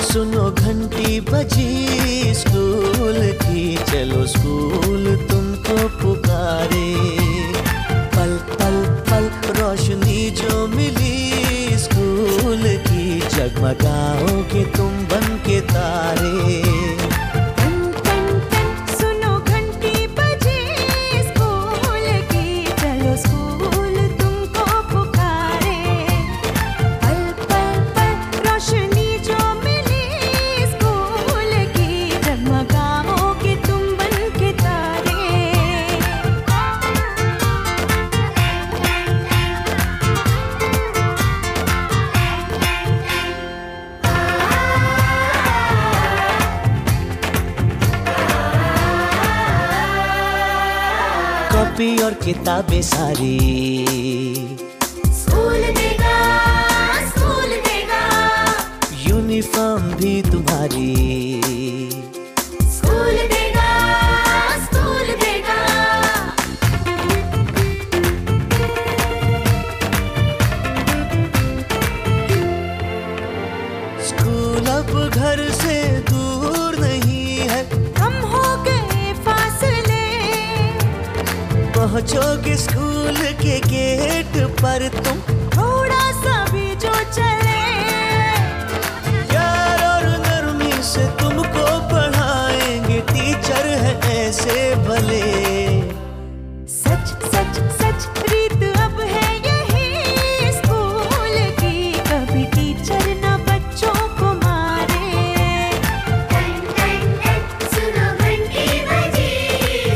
सुनो घंटी बजी स्कूल की, चलो स्कूल तुमको पुकारे। पल पल पल रोशनी जो मिली स्कूल की, जगमगाओगे तुम बन के तारे। कॉपी और किताबें सारी स्कूल देगा, स्कूल देगा। यूनिफॉर्म भी तुम्हारी स्कूल देगा, स्कूल देगा। स्कूल अब घर से दूर नहीं है, कम हो गए फासले। पहुंचोगे स्कूल के गेट पर तुम, थोड़ा सा भी जो चले। प्यार और नरमी से तुमको पढ़ाएंगे टीचर है ऐसे भले। सच सच सच रीत अब है यही स्कूल की, कभी टीचर न बच्चों को मारे। सुनो घंटी बजी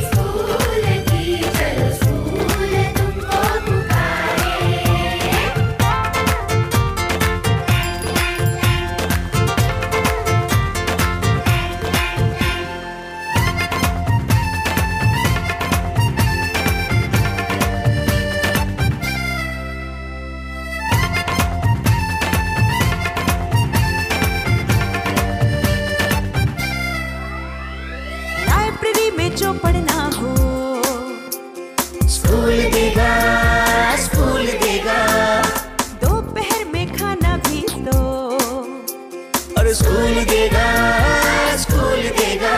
स्कूल की, चलो स्कूल तुमको पुकारे। लाइब्रेरी में जो पढ़ना हो, स्कूल देगा, स्कूल देगा। दोपहर में खाना भी तो, और स्कूल देगा, स्कूल देगा।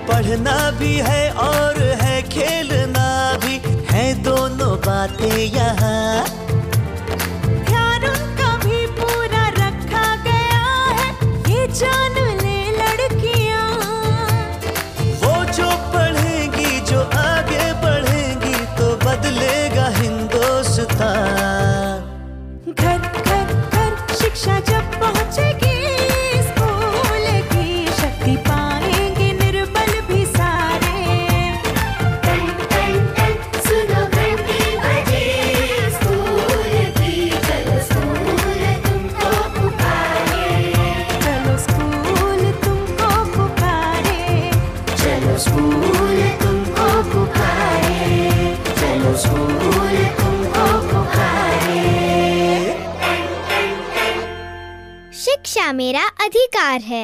पढ़ना भी है और है खेलना भी है, दोनों बातें यहाँ। ध्यान उनका भी पूरा रखा गया है, ये जान ले लड़कियां। वो जो पढ़ेंगी, जो आगे बढ़ेंगी, तो बदलेगा हिंदुस्तान। घर घर घर शिक्षा जब पहुंचेगी स्कूल की, शक्ति पाएंगे निर्बल भी सारे। सुनो घंटी बजी स्कूल की, चलो स्कूल तुमको पुकारे। चलो स्कूल तुमको पुकारे। चलो स्कूल तुमको पुकारे। चलो स्कूल तुमको पुकारे। शिक्षा मेरा अधिकार है।